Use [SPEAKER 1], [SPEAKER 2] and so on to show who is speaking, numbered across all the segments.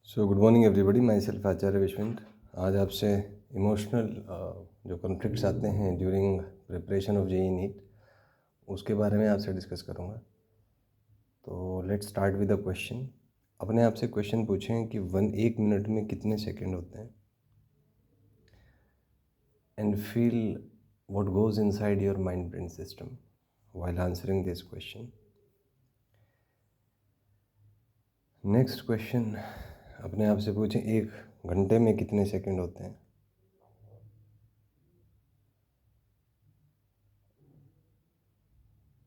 [SPEAKER 1] सो good morning everybody, myself Acharya Vishwant. आज आपसे emotional जो कॉन्फ्लिक्ट्स आते हैं during preparation of JEE NEET उसके बारे में आपसे डिस्कस करूँगा। तो let's start with a question. अपने आप से क्वेश्चन पूछें कि एक मिनट में कितने सेकंड होते हैं, and feel what goes inside your mind brain system while answering this question. Next question, अपने आप से पूछें 1 घंटे में कितने सेकंड होते हैं।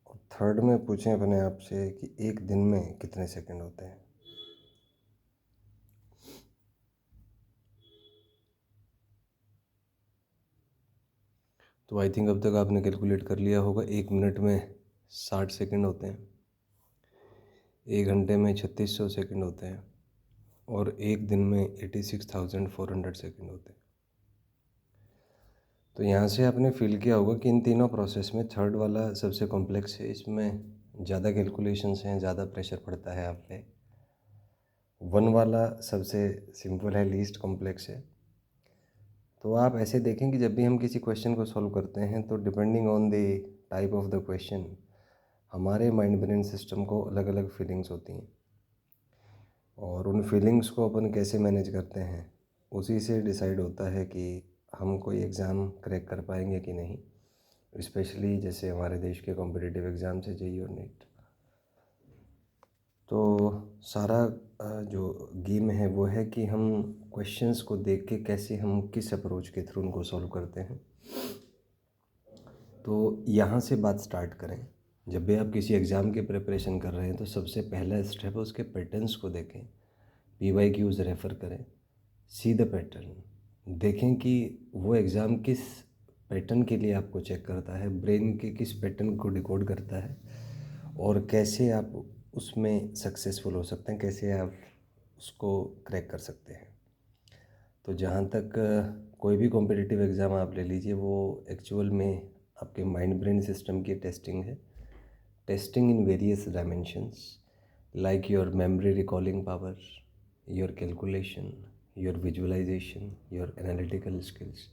[SPEAKER 1] और थर्ड में पूछें अपने आप से कि एक दिन में कितने सेकंड होते हैं। तो आई थिंक अब तक आपने कैलकुलेट कर लिया होगा। 1 मिनट में 60 सेकंड होते हैं, 1 घंटे में 3600 सेकंड होते हैं, और एक दिन में 86,400 सेकंड होते हैं। तो यहाँ से आपने फील किया होगा कि इन तीनों प्रोसेस में थर्ड वाला सबसे कॉम्प्लेक्स है। इसमें ज़्यादा कैलकुलेशंस हैं, ज़्यादा प्रेशर पड़ता है आप पे। 1 वाला सबसे सिंपल है, लीस्ट कॉम्प्लेक्स है। तो आप ऐसे देखें कि जब भी हम किसी क्वेश्चन को सॉल्व करते हैं तो depending on the type of the question हमारे माइंड ब्रेन सिस्टम को अलग अलग फीलिंग्स होती हैं, और उन फीलिंग्स को अपन कैसे मैनेज करते हैं उसी से डिसाइड होता है कि हम कोई एग्ज़ाम क्रैक कर पाएंगे कि नहीं। स्पेशली जैसे हमारे देश के कॉम्पिटिटिव एग्ज़ाम्स है, जेईई और नीट। तो सारा जो गेम है वो है कि हम क्वेश्चंस को देख के कैसे हम किस अप्रोच के थ्रू उनको सॉल्व करते हैं। तो यहाँ से बात स्टार्ट करें। जब भी आप किसी एग्ज़ाम की प्रिपरेशन कर रहे हैं तो सबसे पहला स्टेप है उसके पैटर्न्स को देखें, PYQs रेफ़र करें, सी द पैटर्न। देखें कि वो एग्ज़ाम किस पैटर्न के लिए आपको चेक करता है, ब्रेन के किस पैटर्न को डिकोड करता है, और कैसे आप उसमें सक्सेसफुल हो सकते हैं, कैसे आप उसको क्रैक कर सकते हैं। तो जहाँ तक कोई भी कॉम्पिटिटिव एग्ज़ाम आप ले लीजिए, वो एक्चुअल में आपके माइंड ब्रेन सिस्टम की टेस्टिंग है। Testing in various dimensions like your memory recalling power, your calculation, your visualisation, your analytical skills.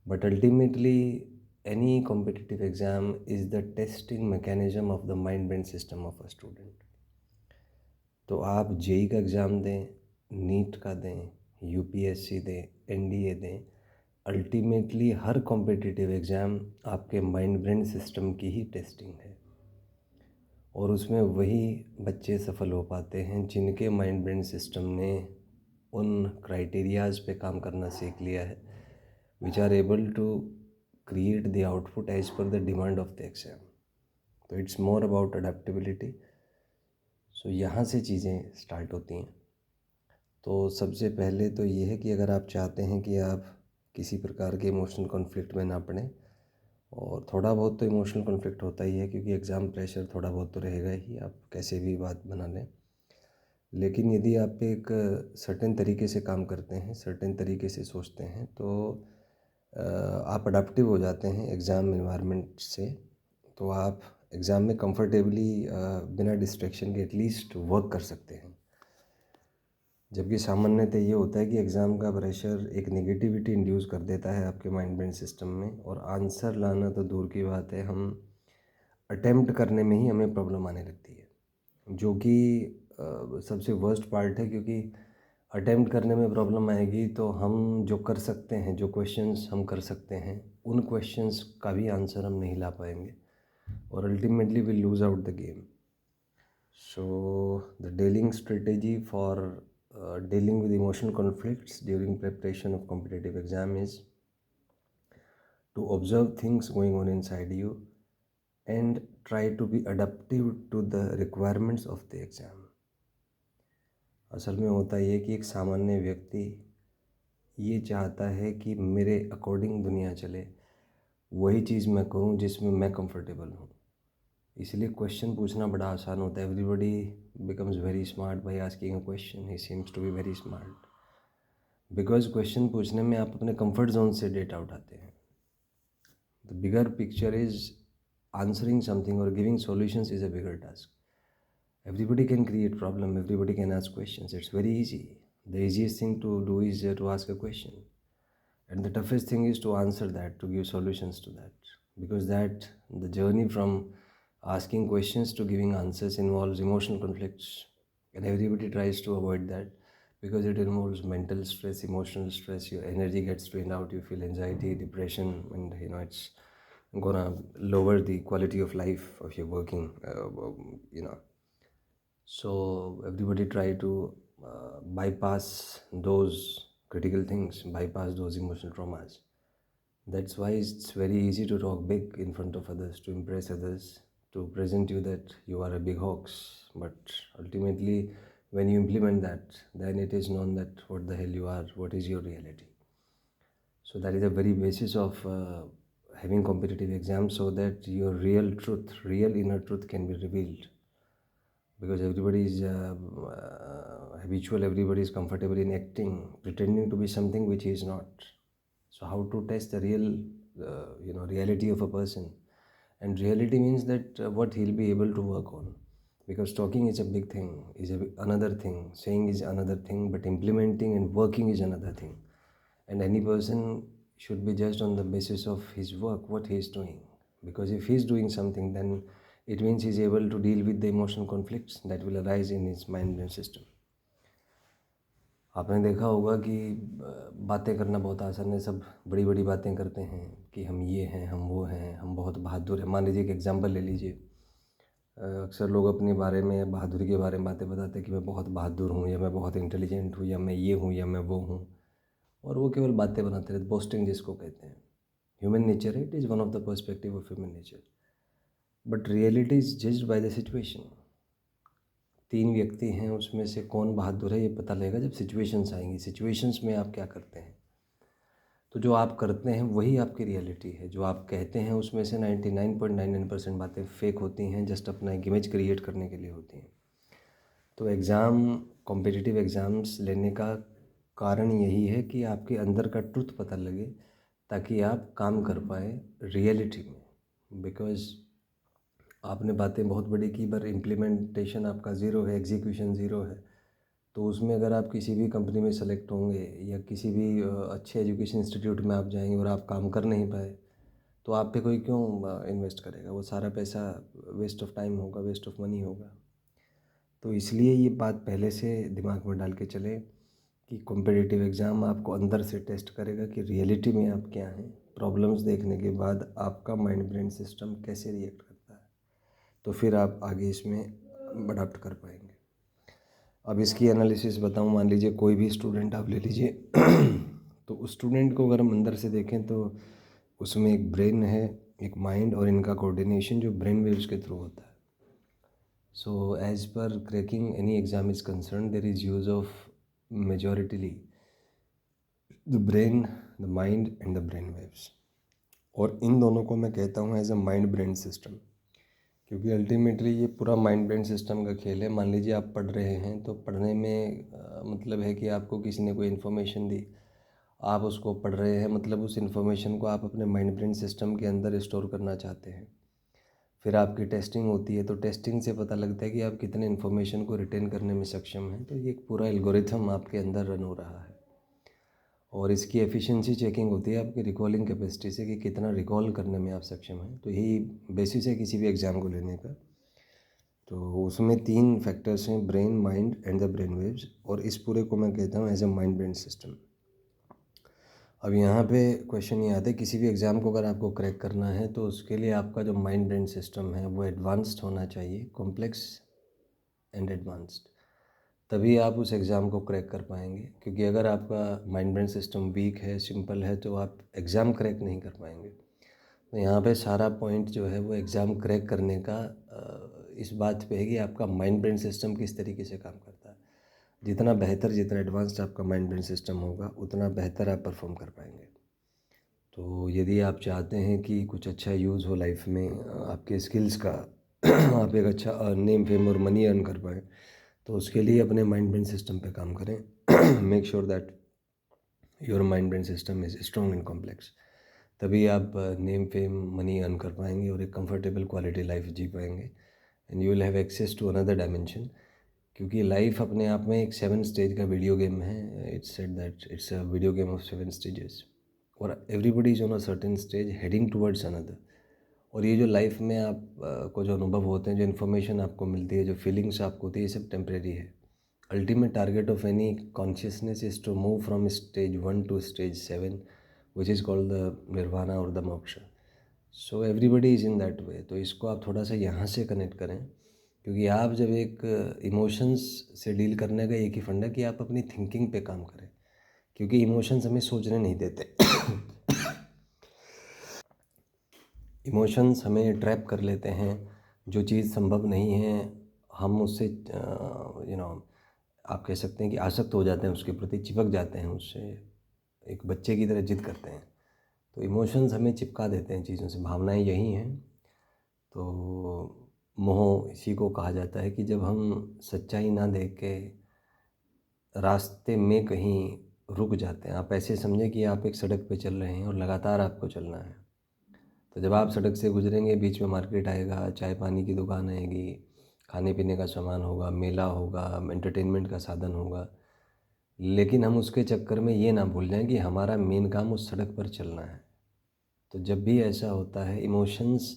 [SPEAKER 1] But ultimately any competitive exam is the testing mechanism of the mind brain system of a student। तो आप JEE का exam दें, NEET का दें, UPSC दें, NDA दें, ultimately हर competitive exam आपके mind brain system की ही टेस्टिंग है। और उसमें वही बच्चे सफल हो पाते हैं जिनके माइंड ब्रेन सिस्टम ने उन क्राइटेरियाज़ पे काम करना सीख लिया है, which are able to create the output as per the demand of the exam. तो it's more about adaptability. So यहाँ से चीज़ें स्टार्ट होती हैं। तो सबसे पहले तो ये है कि अगर आप चाहते हैं कि आप किसी प्रकार के इमोशनल कॉन्फ्लिक्ट में ना पड़ें, और थोड़ा बहुत तो इमोशनल कॉन्फ्लिक्ट होता ही है क्योंकि एग्ज़ाम प्रेशर थोड़ा बहुत तो रहेगा ही, आप कैसे भी बात बना लें। लेकिन यदि आप एक सर्टेन तरीके से काम करते हैं, सर्टेन तरीके से सोचते हैं, तो आप अडाप्टिव हो जाते हैं एग्ज़ाम एनवायरनमेंट से। तो आप एग्ज़ाम में कंफर्टेबली बिना डिस्ट्रैक्शन के एटलीस्ट वर्क कर सकते हैं। जबकि सामान्यतः ये होता है कि एग्ज़ाम का प्रेशर एक नेगेटिविटी इंड्यूस कर देता है आपके माइंड ब्रेन सिस्टम में, और आंसर लाना तो दूर की बात है, हम अटेम्प्ट करने में ही हमें प्रॉब्लम आने लगती है, जो कि सबसे वर्स्ट पार्ट है। क्योंकि अटेम्प्ट करने में प्रॉब्लम आएगी तो हम जो कर सकते हैं, जो क्वेश्चंस हम कर सकते हैं, उन क्वेश्चंस का भी आंसर हम नहीं ला पाएंगे, और ultimately will lose out the game. So the dealing strategy for dealing with emotional conflicts during preparation of competitive exam is to observe things going on inside you and try to be adaptive to the requirements of the exam। असल में होता ये कि एक सामान्य व्यक्ति ये चाहता है कि मेरे अकॉर्डिंग दुनिया चले, वही चीज़ मैं करूं जिसमें मैं कंफर्टेबल हूं। इसलिए क्वेश्चन पूछना बड़ा आसान होता है। Everybody becomes very smart by asking a question, he seems to be very smart, because question पूछने में आप अपने कंफर्ट जोन से डेटा उठाते हैं। The bigger picture is answering something और giving solutions is a bigger task. Everybody can create problem, everybody can ask questions. It's very easy. The easiest thing to do is to ask a question. And the toughest thing is to answer that, to give solutions to that. Because that, the journey from asking questions to giving answers involves emotional conflicts. And everybody tries to avoid that because it involves mental stress, emotional stress, your energy gets drained out, you feel anxiety, depression, and it's gonna lower the quality of life of your working, So everybody try to bypass those critical things, bypass those emotional traumas. That's why it's very easy to talk big in front of others, to impress others, to present you that you are a big hoax. But ultimately, when you implement that, then it is known that what the hell you are, what is your reality. So that is the very basis of having competitive exams, so that your real truth, real inner truth can be revealed. Because everybody is habitual, everybody is comfortable in acting, pretending to be something which he is not. So how to test the real, reality of a person? And reality means that what he'll be able to work on. Because talking is a big thing, another thing, saying is another thing, but implementing and working is another thing. And any person should be judged on the basis of his work, what he is doing. Because if he is doing something, then it means he is able to deal with the emotional conflicts that will arise in his mind and system. आपने देखा होगा कि बातें करना बहुत आसान है, सब बड़ी बड़ी बातें करते हैं कि हम ये हैं, हम वो हैं, हम बहुत बहादुर हैं. मान लीजिए एक एग्जांपल ले लीजिए. अक्सर लोग अपने बारे में, बहादुरी के बारे में बातें बताते हैं कि मैं बहुत बहादुर हूँ, या मैं बहुत इंटेलिजेंट हूँ, या मैं ये हूँ, या मैं वो हूँ. और वो केवल बातें बनाते रहते, बोस्टिंग जिसको कहते हैं. ह्यूमन नेचर है, it is one of the perspective of human nature. But reality is judged by the situation. 3 व्यक्ति हैं, उसमें से कौन बहादुर है ये पता लगेगा जब सिचुएशंस आएंगी. सिचुएशंस में आप क्या करते हैं, तो जो आप करते हैं वही आपकी रियलिटी है. जो आप कहते हैं उसमें से 99.99% बातें फेक होती हैं, जस्ट अपना एक इमेज क्रिएट करने के लिए होती हैं. तो एग्ज़ाम, कॉम्पिटिटिव एग्ज़ाम्स लेने का कारण यही है कि आपके अंदर का ट्रुथ पता लगे, ताकि आप काम कर पाएँ रियलिटी में. बिकॉज़ आपने बातें बहुत बड़ी की, पर इम्प्लीमेंटेशन आपका ज़ीरो है, एग्जीक्यूशन ज़ीरो है. तो उसमें अगर आप किसी भी कंपनी में सेलेक्ट होंगे, या किसी भी अच्छे एजुकेशन इंस्टीट्यूट में आप जाएंगे और आप काम कर नहीं पाए, तो आप पे कोई क्यों इन्वेस्ट करेगा. वो सारा पैसा वेस्ट ऑफ टाइम होगा, वेस्ट ऑफ मनी होगा. तो इसलिए ये बात पहले से दिमाग में डाल के चले कि कॉम्पिटिटिव एग्ज़ाम आपको अंदर से टेस्ट करेगा कि रियलिटी में आप क्या हैं. प्रॉब्लम्स देखने के बाद आपका माइंड ब्रेन सिस्टम कैसे रिएक्ट करता है, तो फिर आप आगे इसमें अडॉप्ट कर पाएंगे. अब इसकी एनालिसिस बताऊं. मान लीजिए कोई भी स्टूडेंट आप ले लीजिए तो उस स्टूडेंट को अगर हम अंदर से देखें तो उसमें एक ब्रेन है, एक माइंड, और इनका कोऑर्डिनेशन जो ब्रेन वेव्स के थ्रू होता है. So as per cracking any exam is concern, there is use of majoritily the brain, the mind and the brain waves. और इन दोनों को मैं कहता हूँ as a mind brain system, क्योंकि अल्टीमेटली ये पूरा माइंड ब्रेन सिस्टम का खेल है. मान लीजिए आप पढ़ रहे हैं, तो पढ़ने में मतलब है कि आपको किसी ने कोई इन्फॉर्मेशन दी, आप उसको पढ़ रहे हैं, मतलब उस इन्फॉर्मेशन को आप अपने माइंड ब्रेन सिस्टम के अंदर स्टोर करना चाहते हैं. फिर आपकी टेस्टिंग होती है, तो टेस्टिंग से पता लगता है कि आप कितने इन्फॉर्मेशन को रिटेन करने में सक्षम हैं. तो ये एक पूरा एल्गोरिथम आपके अंदर रन हो रहा है, और इसकी एफिशिएंसी चेकिंग होती है आपकी रिकॉलिंग कैपेसिटी से कि कितना रिकॉल करने में आप सक्षम हैं. तो यही बेसिस है किसी भी एग्ज़ाम को लेने का. तो उसमें 3 फैक्टर्स हैं, brain, mind and the brain waves. और इस पूरे को मैं कहता हूँ as a mind brain system. अब यहाँ पे क्वेश्चन ये आता है, किसी भी एग्ज़ाम को अगर आपको क्रैक करना है, तो उसके लिए आपका जो माइंड ब्रेन सिस्टम है वो एडवांस्ड होना चाहिए, कॉम्प्लेक्स एंड एडवांस्ड. तभी आप उस एग्ज़ाम को क्रैक कर पाएंगे. क्योंकि अगर आपका माइंड ब्रेन सिस्टम वीक है, सिंपल है, तो आप एग्ज़ाम क्रैक नहीं कर पाएंगे. तो यहाँ पे सारा पॉइंट जो है वो एग्ज़ाम क्रैक करने का इस बात पे है कि आपका माइंड ब्रेन सिस्टम किस तरीके से काम करता है. जितना बेहतर, जितना एडवांस्ड आपका माइंड ब्रेन सिस्टम होगा, उतना बेहतर आप परफॉर्म कर पाएंगे. तो यदि आप चाहते हैं कि कुछ अच्छा यूज़ हो लाइफ में आपके स्किल्स का आप एक अच्छा नेम, फेम और मनी अर्न कर पाएँ, तो उसके लिए अपने माइंड ब्रेन सिस्टम पे काम करें. Make sure that your mind brain system is strong and complex. तभी आप नेम, फेम, मनी अर्न कर पाएंगे और एक कंफर्टेबल क्वालिटी लाइफ जी पाएंगे. And you will have access to another dimension. क्योंकि लाइफ अपने आप में एक 7 स्टेज का वीडियो गेम है। It's said that it's a video game of 7 stages, और everybody is on a certain stage heading towards another. और ये जो लाइफ में आप को जो अनुभव होते हैं, जो इन्फॉर्मेशन आपको मिलती है, जो फीलिंग्स आपको होती है, ये सब टेम्परेरी है। Ultimate target of any consciousness is to move from stage 1 to stage 7, which is called the nirvana और the moksha. So everybody is in that way. तो इसको आप थोड़ा सा यहाँ से कनेक्ट करें, क्योंकि आप जब एक इमोशंस से डील करने का एक ही फंडा कि आप अपनी थिंकिंग पे काम करें, क्योंकि इमोशंस हमें सोचने नहीं देते। इमोशंस हमें ट्रैप कर लेते हैं। जो चीज़ संभव नहीं है हम उससे आप कह सकते हैं कि आसक्त हो जाते हैं, उसके प्रति चिपक जाते हैं, उससे एक बच्चे की तरह जिद करते हैं। तो इमोशंस हमें चिपका देते हैं चीज़ों से, भावनाएं यही हैं। तो मोह इसी को कहा जाता है कि जब हम सच्चाई ना देख के रास्ते में कहीं रुक जाते हैं। आप ऐसे समझें कि आप एक सड़क पे चल रहे हैं और लगातार आपको चलना है। तो जब आप सड़क से गुजरेंगे, बीच में मार्केट आएगा, चाय पानी की दुकान आएगी, खाने पीने का सामान होगा, मेला होगा, एंटरटेनमेंट का साधन होगा, लेकिन हम उसके चक्कर में ये ना भूल जाएं कि हमारा मेन काम उस सड़क पर चलना है। तो जब भी ऐसा होता है, इमोशंस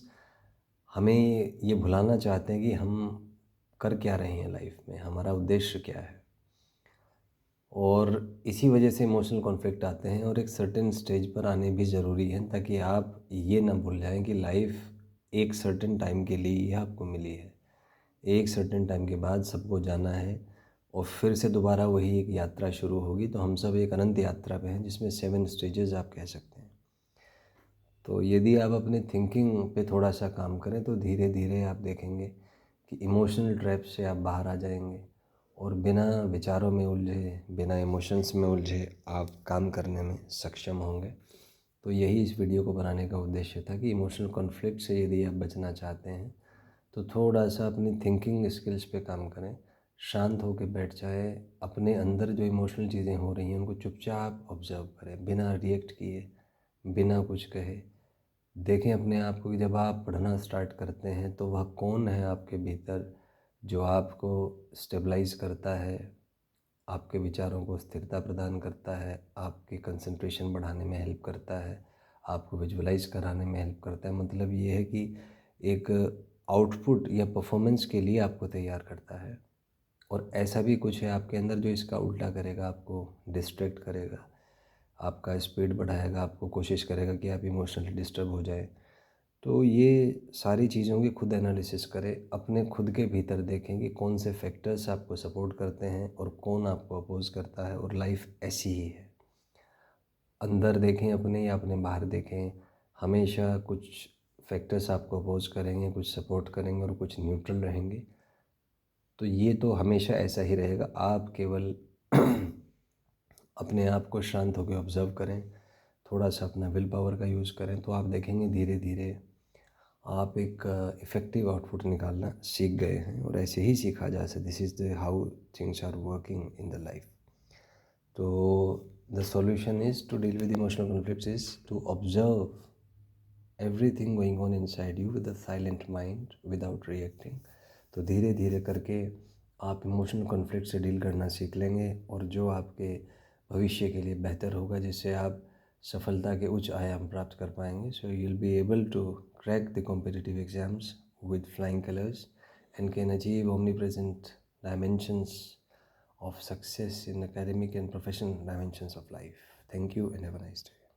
[SPEAKER 1] हमें ये भुलाना चाहते हैं कि हम कर क्या रहे हैं लाइफ में, हमारा उद्देश्य क्या है। और इसी वजह से इमोशनल कॉन्फ्लिक्ट आते हैं, और एक सर्टेन स्टेज पर आने भी ज़रूरी है, ताकि आप ये ना भूल जाएं कि लाइफ एक सर्टेन टाइम के लिए ही आपको मिली है। एक सर्टेन टाइम के बाद सबको जाना है, और फिर से दोबारा वही एक यात्रा शुरू होगी। तो हम सब एक अनंत यात्रा पे हैं, जिसमें 7 स्टेजेस आप कह सकते हैं। तो यदि आप अपने थिंकिंग पे थोड़ा सा काम करें, तो धीरे धीरे आप देखेंगे कि इमोशनल ट्रैप से आप बाहर आ जाएंगे, और बिना विचारों में उलझे, बिना इमोशंस में उलझे आप काम करने में सक्षम होंगे। तो यही इस वीडियो को बनाने का उद्देश्य था कि इमोशनल कॉन्फ्लिक्ट से यदि आप बचना चाहते हैं, तो थोड़ा सा अपनी थिंकिंग स्किल्स पे काम करें। शांत होकर बैठ जाए, अपने अंदर जो इमोशनल चीज़ें हो रही हैं उनको चुपचाप ऑब्जर्व करें, बिना रिएक्ट किए, बिना कुछ कहे। देखें अपने आप को कि जब आप पढ़ना स्टार्ट करते हैं तो वह कौन है आपके भीतर जो आपको स्टेबलाइज करता है, आपके विचारों को स्थिरता प्रदान करता है, आपकी कंसंट्रेशन बढ़ाने में हेल्प करता है, आपको विजुअलाइज कराने में हेल्प करता है। मतलब ये है कि एक आउटपुट या परफॉर्मेंस के लिए आपको तैयार करता है। और ऐसा भी कुछ है आपके अंदर जो इसका उल्टा करेगा, आपको डिस्ट्रैक्ट करेगा, आपका स्पीड बढ़ाएगा, आपको कोशिश करेगा कि आप इमोशनली डिस्टर्ब हो जाए। तो ये सारी चीज़ों की खुद एनालिसिस करें, अपने खुद के भीतर देखें कि कौन से फैक्टर्स आपको सपोर्ट करते हैं और कौन आपको अपोज करता है। और लाइफ ऐसी ही है, अंदर देखें अपने या अपने बाहर देखें, हमेशा कुछ फैक्टर्स आपको अपोज करेंगे, कुछ सपोर्ट करेंगे और कुछ न्यूट्रल रहेंगे। तो ये तो हमेशा ऐसा ही रहेगा। आप केवल अपने आप को शांत होकर ऑब्ज़र्व करें, थोड़ा सा अपना विल पावर का यूज़ करें, तो आप देखेंगे धीरे धीरे आप एक इफ़ेक्टिव आउटपुट निकालना सीख गए हैं। और ऐसे ही सीखा जा सकता। This is the how things are working in the life. तो the solution is to deal with emotional conflicts is to observe everything going on inside you with a silent mind without reacting. तो धीरे धीरे करके आप emotional conflict से deal करना सीख लेंगे, और जो आपके भविष्य के लिए बेहतर होगा, जिससे आप सफलता के उच्च आयाम प्राप्त कर पाएंगे। So you will be able to crack the competitive exams with flying colors and can achieve omnipresent dimensions of success in academic and professional dimensions of life. Thank you and have a nice day.